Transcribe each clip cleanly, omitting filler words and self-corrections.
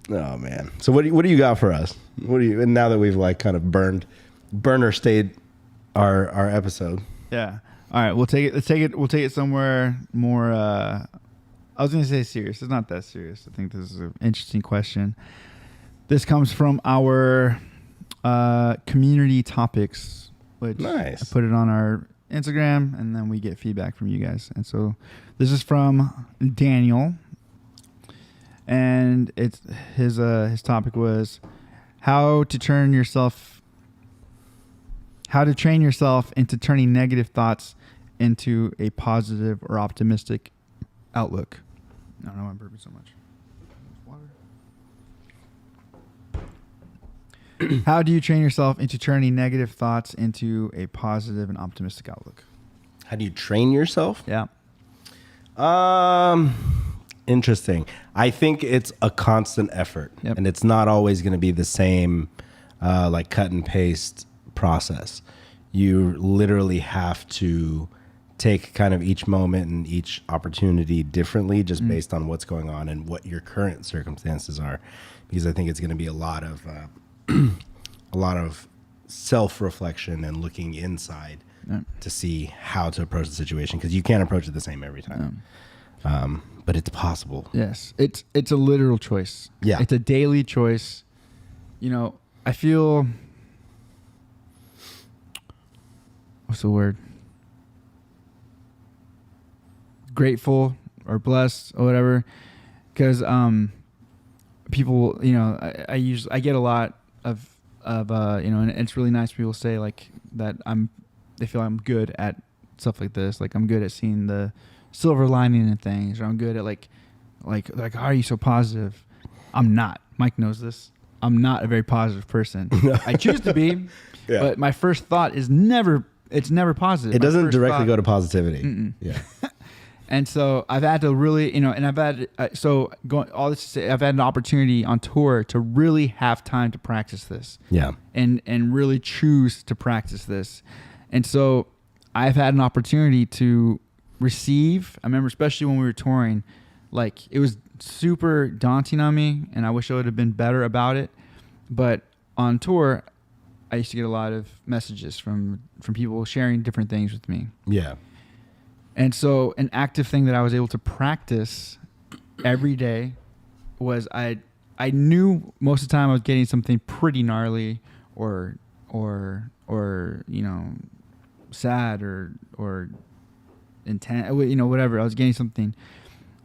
Oh man. So what do you got for us? And now that we've like kind of burner stayed our episode. Yeah. All right. We'll take it somewhere more. I was going to say serious. It's not that serious. I think this is an interesting question. This comes from our community topics, which nice. I put it on our Instagram, and then we get feedback from you guys. And so this is from Daniel, and it's his topic was how to train yourself into turning negative thoughts into a positive or optimistic outlook. I don't know why I'm burping so much. Water. How do you train yourself into turning negative thoughts into a positive and optimistic outlook? How do you train yourself? Yeah. Interesting. I think it's a constant effort, and it's not always going to be the same, like cut and paste process. You literally have to take kind of each moment and each opportunity differently, just based on what's going on and what your current circumstances are, because I think it's going to be a lot of self-reflection and looking inside to see how to approach the situation, because you can't approach it the same every time. But it's possible. Yes. It's a literal choice. Yeah. It's a daily choice. You know, I feel, what's the word? Grateful or blessed or whatever. Because people, you know, I get a lot of you know, and it's really nice people say like that they feel I'm good at stuff like this. Like I'm good at seeing the silver lining in things, or I'm good at like how are you so positive? I'm not. Mike knows this. I'm not a very positive person. I choose to be, but my first thought is never positive. It doesn't directly go to positivity. Yeah. And so I've had to really, you know, and I've had all this to say, I've had an opportunity on tour to really have time to practice this. Yeah. And really choose to practice this. And so I've had an opportunity to receive. I remember, especially when we were touring, like it was super daunting on me, and I wish I would have been better about it. But on tour, I used to get a lot of messages from people sharing different things with me. Yeah. And so an active thing that I was able to practice every day was I knew most of the time I was getting something pretty gnarly or you know, sad or intense, you know, whatever. I was getting something.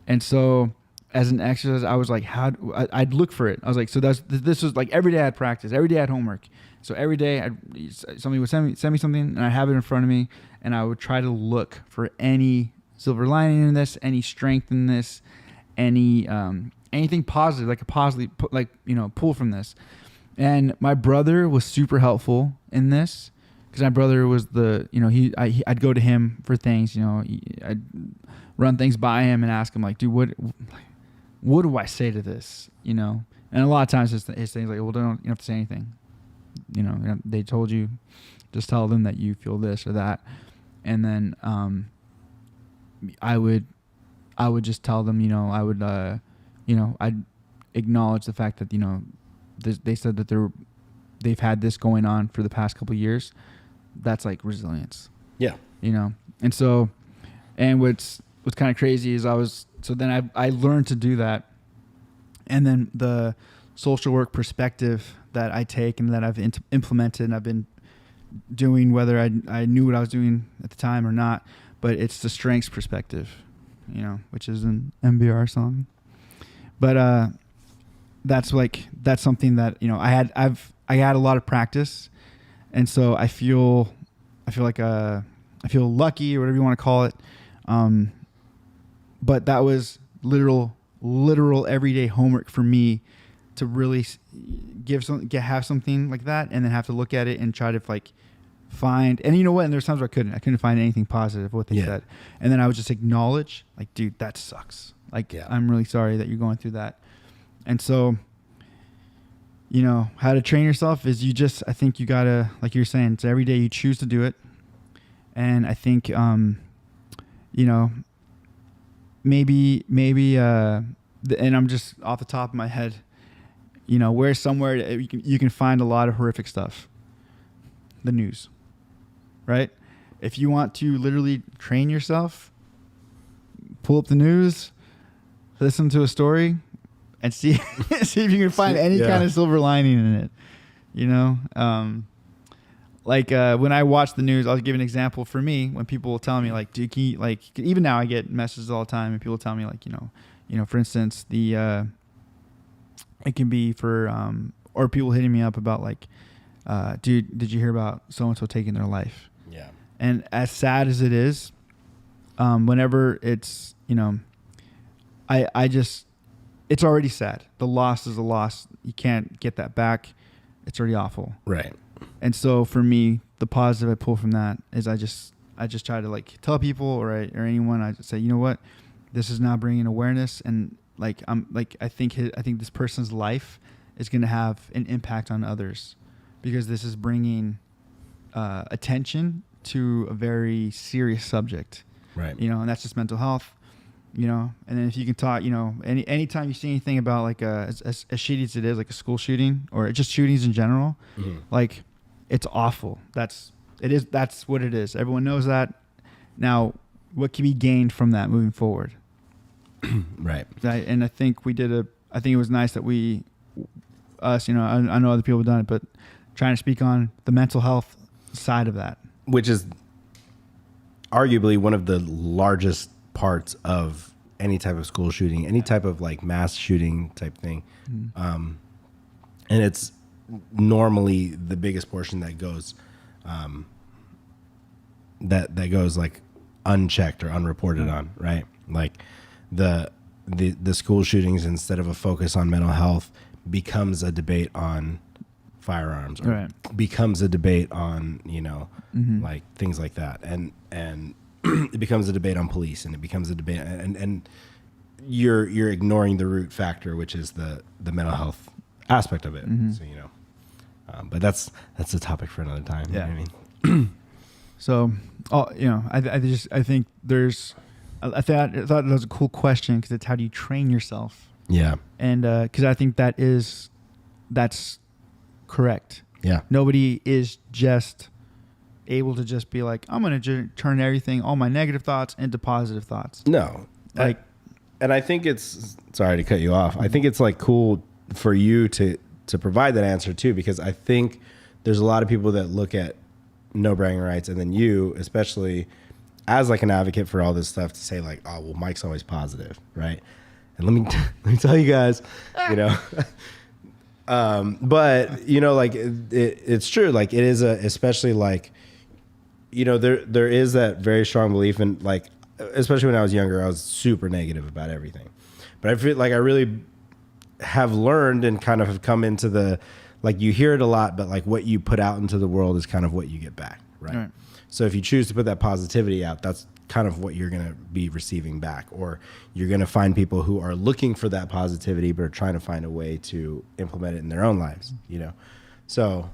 And so as an exercise, I was like, I'd look for it. I was like, so this was like every day I had practice, every day I had homework. So every day somebody would send me something, and I have it in front of me, and I would try to look for any silver lining in this, any strength in this, anything positive, like a positive, like, you know, pull from this. And my brother was super helpful in this, because my brother was I'd go to him for things, you know, I'd run things by him and ask him like, dude, what do I say to this, you know? And a lot of times his thing's like, well, you don't have to say anything. You know, they told you, just tell them that you feel this or that. And then I would just tell them, you know, I would, you know, I'd acknowledge the fact that, you know, they said that they've had this going on for the past couple of years. That's like resilience. Yeah. You know? And so, and what's kind of crazy is then I learned to do that. And then the social work perspective that I take and that I've implemented and I've been doing, whether I knew what I was doing at the time or not, but it's the strengths perspective, you know, which is an MBR song. But that's something that, you know, I had a lot of practice, and so I feel lucky, or whatever you want to call it. But that was literal everyday homework for me to really have something like that, and then have to look at it and try to like find. And you know what? And there's times where I couldn't find anything positive what they said, and then I would just acknowledge, like, dude, that sucks. Like, I'm really sorry that you're going through that. And so, you know, how to train yourself is I think you gotta, like you're saying, it's every day you choose to do it. And I think, you know, maybe, and I'm just off the top of my head, where's somewhere you can find a lot of horrific stuff? The news, right? If you want to literally train yourself, pull up the news, listen to a story, and see if you can find any kind of silver lining in it. When I watch the news, I'll give an example for me. When people tell me like, even now I get messages all the time, and people tell me like, for instance, it can be for or people hitting me up about like, dude, did you hear about so and so taking their life? Yeah. And as sad as it is, whenever it's it's already sad. The loss is a loss. You can't get that back. It's already awful. Right. And so for me, the positive I pull from that is I just try to like tell people or anyone, I just say, you know what, this is now bringing awareness, and I think this person's life is going to have an impact on others, because this is bringing attention to a very serious subject. Right. And that's just mental health. And then if you can talk, anytime you see anything about like as shitty as it is, like a school shooting or just shootings in general, like it's awful. That's what it is. Everyone knows that. Now, what can be gained from that moving forward? Right. And I think I think it was nice that I know other people have done it, but trying to speak on the mental health side of that. Which is arguably one of the largest parts of any type of school shooting, any type of like mass shooting type thing. And it's normally the biggest portion that goes, that goes like unchecked or unreported on, right? Like the school shootings, instead of a focus on mental health, becomes a debate on firearms, or becomes a debate on, like things like that. And it becomes a debate on police, and it becomes a debate, and you're ignoring the root factor, which is the mental health aspect of it. So, but that's a topic for another time. Yeah. You know what I mean? So, I think there's, I thought that was a cool question, because it's how do you train yourself? Yeah. And, cause I think that's correct. Yeah. Nobody is just able to just be like, I'm going to turn everything, all my negative thoughts into positive thoughts. No. Like, and I think it's, sorry to cut you off. I think it's like cool for you to provide that answer too, because I think there's a lot of people that look at no bragging rights, and then you, especially as like an advocate for all this stuff, to say like, oh, well, Mike's always positive, right? And let me tell you guys, but like it's true. Like it is especially like, there is that very strong belief in, like, especially when I was younger, I was super negative about everything. But I feel like I really have learned and kind of have come into the, like, you hear it a lot, but like what you put out into the world is kind of what you get back, right? So if you choose to put that positivity out, that's kind of what you're going to be receiving back. Or you're going to find people who are looking for that positivity, but are trying to find a way to implement it in their own lives, So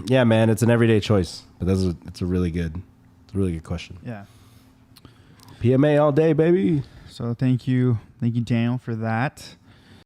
yeah, man, it's an everyday choice, but it's a really good question. Yeah. PMA all day, baby. So thank you, Daniel, for that.